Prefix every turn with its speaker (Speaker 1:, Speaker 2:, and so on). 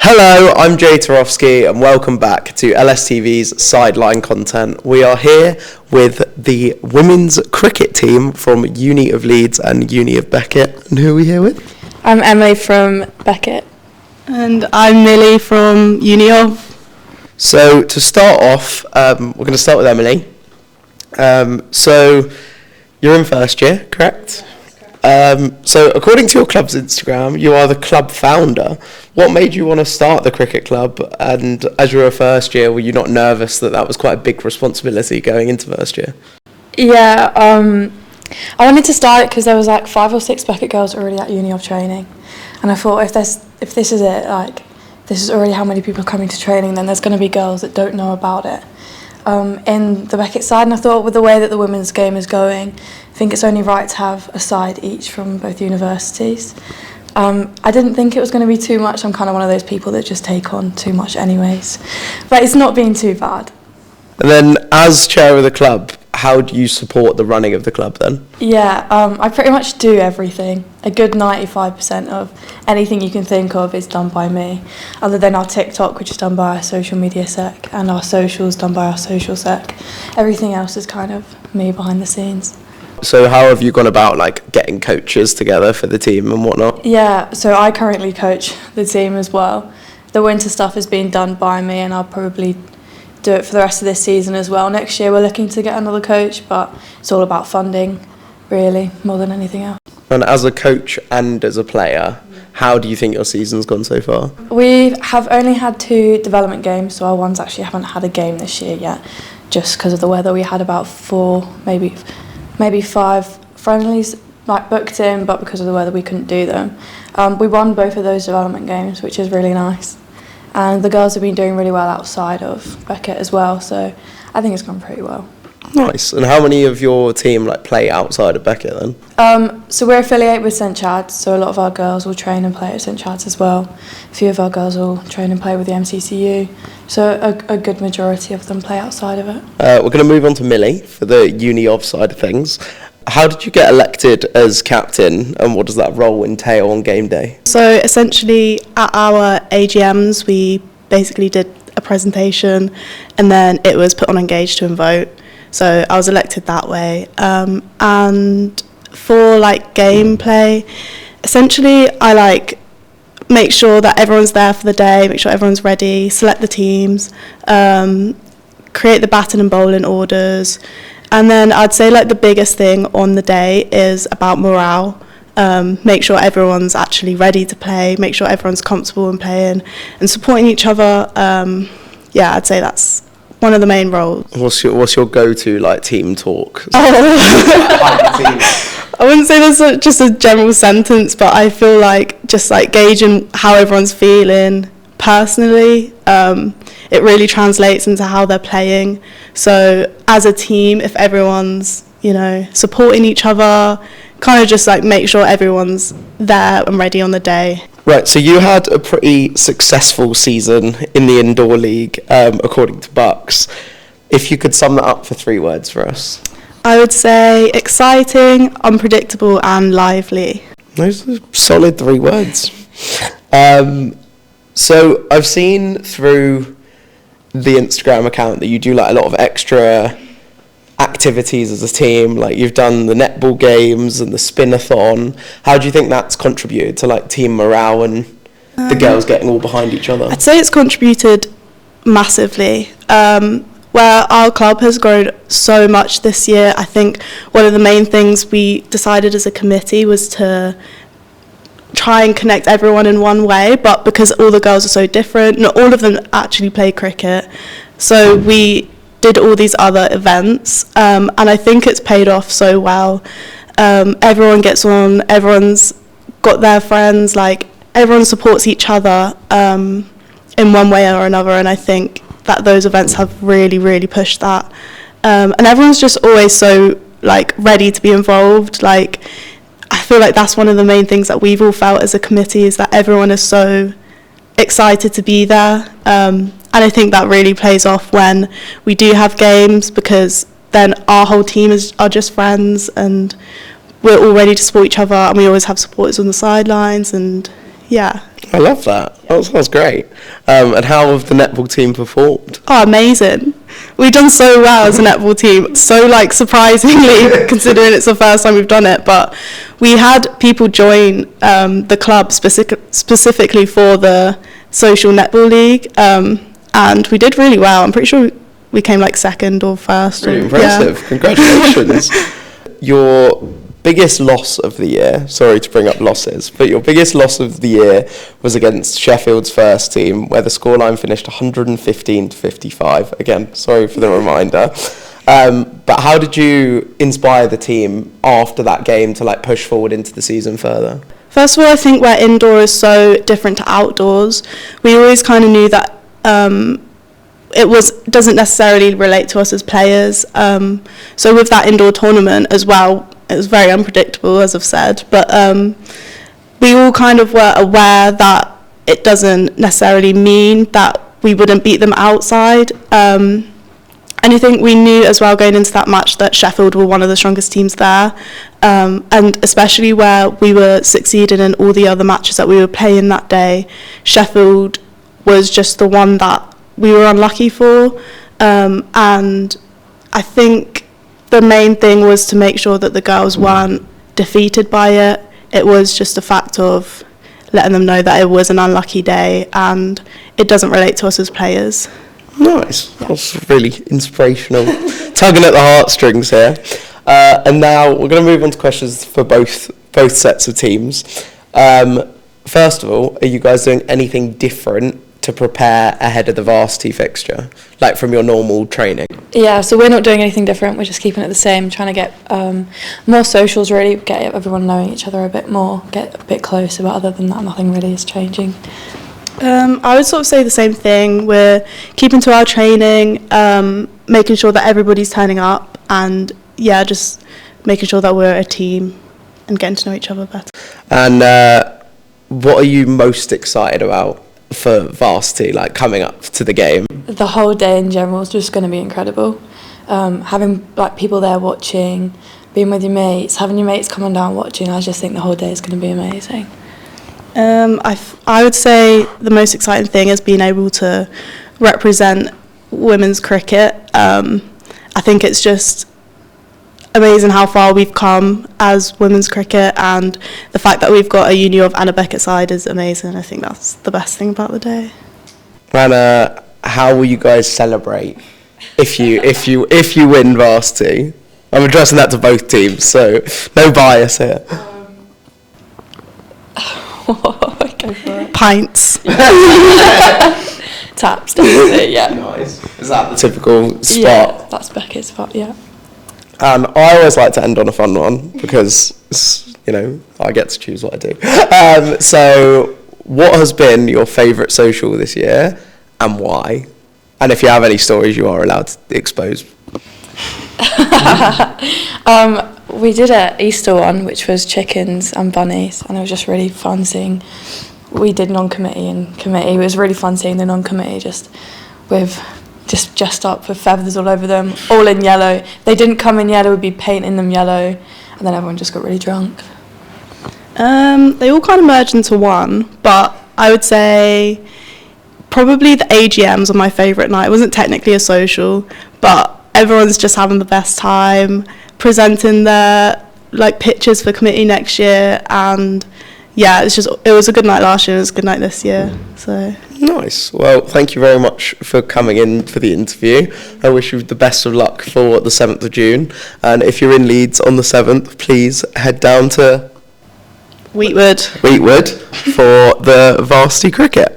Speaker 1: Hello, I'm Jay Turofsky and welcome back to LSTV's Sideline Content. We are here with the women's cricket team from Uni of Leeds and Uni of Beckett. And who are we here with?
Speaker 2: I'm Emily from Beckett.
Speaker 3: And I'm Millie from Uni of.
Speaker 1: So to start off, we're going to start with Emily. So you're in first year, correct? So according to your club's Instagram, you are the club founder. What made you want to start the cricket club? And as you were a first year, were you not nervous that was quite a big responsibility going into first year?
Speaker 2: Yeah, I wanted to start it because there was like 5 or 6 Beckett girls already at Uni of training, and I thought if this is it, like this is already how many people are coming to training, then there's going to be girls that don't know about it. In the Beckett side, and I thought with the way that the women's game is going, I think it's only right to have a side each from both universities. I didn't think it was going to be too much. I'm kind of one of those people that just take on too much anyways, but it's not been too bad.
Speaker 1: And then as chair of the club, how do you support the running of the club then?
Speaker 2: Yeah, I pretty much do everything. A good 95% of anything you can think of is done by me, other than our TikTok, which is done by our social media sec, and our socials done by our social sec. Everything else is kind of me behind the scenes.
Speaker 1: So how have you gone about like getting coaches together for the team and whatnot?
Speaker 2: Yeah, so I currently coach the team as well. The winter stuff is being done by me, and I'll probably do it for the rest of this season as well. Next year we're looking to get another coach, but it's all about funding, really, more than anything else.
Speaker 1: And as a coach and as a player, how do you think your season's gone so far?
Speaker 2: We have only had 2 development games, so our ones actually haven't had a game this year yet, just because of the weather. We had about 4, maybe 5 friendlies like booked in, but because of the weather we couldn't do them. We won both of those development games, which is really nice. And the girls have been doing really well outside of Beckett as well, so I think it's gone pretty well.
Speaker 1: Nice. And how many of your team like play outside of Beckett then?
Speaker 2: So we're affiliated with St Chad's, so a lot of our girls will train and play at St Chad's as well. A few of our girls will train and play with the MCCU, so a good majority of them play outside of it.
Speaker 1: We're going to move on to Millie for the Uni of side of things. How did you get elected as captain, and what does that role entail on game day?
Speaker 3: So essentially at our AGMs we basically did a presentation and then it was put on Engage to vote. So I was elected that way. And for like gameplay, essentially I like make sure that everyone's there for the day, make sure everyone's ready, select the teams, create the batting and bowling orders. And then I'd say like the biggest thing on the day is about morale. Make sure everyone's actually ready to play, make sure everyone's comfortable in playing and supporting each other. Yeah, I'd say that's one of the main roles.
Speaker 1: What's your go-to like team talk?
Speaker 3: I wouldn't say there's just a general sentence, but I feel like just like gauging how everyone's feeling personally, it really translates into how they're playing. So as a team, if everyone's, supporting each other, kind of just like make sure everyone's there and ready on the day.
Speaker 1: Right, so you had a pretty successful season in the indoor league, according to Bucks. If you could sum that up for 3 words for us.
Speaker 3: I would say exciting, unpredictable and lively.
Speaker 1: Those are solid 3 words. So I've seen through the Instagram account that you do like a lot of extra activities as a team, like you've done the netball games and the spin-a-thon. How do you think that's contributed to like team morale and the girls getting all behind each other?
Speaker 3: I'd say it's contributed massively. Where our club has grown so much this year, I think one of the main things we decided as a committee was to try and connect everyone in one way, but because all the girls are so different, not all of them actually play cricket, so we did all these other events, and I think it's paid off so well. Everyone gets on, everyone's got their friends, like everyone supports each other in one way or another, and I think that those events have really, really pushed that. And everyone's just always so like ready to be involved. Like I feel like that's one of the main things that we've all felt as a committee, is that everyone is so excited to be there. And I think that really plays off when we do have games, because then our whole team are just friends and we're all ready to support each other, and we always have supporters on the sidelines, and yeah.
Speaker 1: I love that. That sounds great. And how have the netball team performed?
Speaker 3: Oh, amazing. We've done so well as a netball team, so surprisingly, considering it's the first time we've done it, but we had people join the club specifically for the social netball league, and we did really well. I'm pretty sure we came second or first.
Speaker 1: Really impressive. Yeah. Congratulations. Your biggest loss of the year, sorry to bring up losses, but your biggest loss of the year was against Sheffield's first team, where the scoreline finished 115-55. Again, sorry for the reminder. But how did you inspire the team after that game to push forward into the season further?
Speaker 3: First of all, I think where indoor is so different to outdoors, we always kind of knew that doesn't necessarily relate to us as players. So with that indoor tournament as well, it was very unpredictable, as I've said, but we all kind of were aware that it doesn't necessarily mean that we wouldn't beat them outside. And I think we knew as well going into that match that Sheffield were one of the strongest teams there, and especially where we were succeeding in all the other matches that we were playing that day, Sheffield was just the one that we were unlucky for, and I think the main thing was to make sure that the girls weren't defeated by it. It was just a fact of letting them know that it was an unlucky day and it doesn't relate to us as players.
Speaker 1: Nice. Yeah. That's really inspirational. Tugging at the heartstrings here. And now we're going to move on to questions for both sets of teams. First of all, are you guys doing anything different to prepare ahead of the varsity fixture, from your normal training?
Speaker 2: Yeah, so we're not doing anything different, we're just keeping it the same, trying to get more socials really, get everyone knowing each other a bit more, get a bit closer, but other than that nothing really is changing.
Speaker 3: I would sort of say the same thing. We're keeping to our training, making sure that everybody's turning up, and just making sure that we're a team and getting to know each other better. And
Speaker 1: what are you most excited about for varsity, coming up to the game?
Speaker 2: The whole day in general is just going to be incredible. Having people there watching, being with your mates, having your mates coming down watching, I just think the whole day is going to be amazing.
Speaker 3: I would say the most exciting thing is being able to represent women's cricket. I think it's just amazing how far we've come as women's cricket, and the fact that we've got a Uni of and a Beckett side is amazing. I think that's the best thing about the day.
Speaker 1: And how will you guys celebrate if you win varsity? I'm addressing that to both teams, so no bias here.
Speaker 2: Go for it.
Speaker 3: Pints.
Speaker 2: Taps, definitely, yeah.
Speaker 1: Nice. Is that the typical spot?
Speaker 2: Yeah, that's Beckett's spot, yeah.
Speaker 1: And I always like to end on a fun one because, I get to choose what I do. So what has been your favourite social this year and why? And if you have any stories, you are allowed to expose.
Speaker 2: We did an Easter one, which was chickens and bunnies, and it was just really fun seeing. We did non-committee and committee. It was really fun seeing the non-committee just dressed up with feathers all over them, all in yellow. They didn't come in yellow, we'd be painting them yellow, and then everyone just got really drunk.
Speaker 3: They all kind of merged into one, but I would say probably the AGMs are my favourite night. It wasn't technically a social, but everyone's just having the best time, presenting their pictures for committee next year, and it was a good night last year, it was a good night this year. So
Speaker 1: nice. Well, thank you very much for coming in for the interview. I wish you the best of luck for the 7th of June, and if you're in Leeds on the 7th, please head down to
Speaker 3: Weetwood
Speaker 1: for the varsity cricket.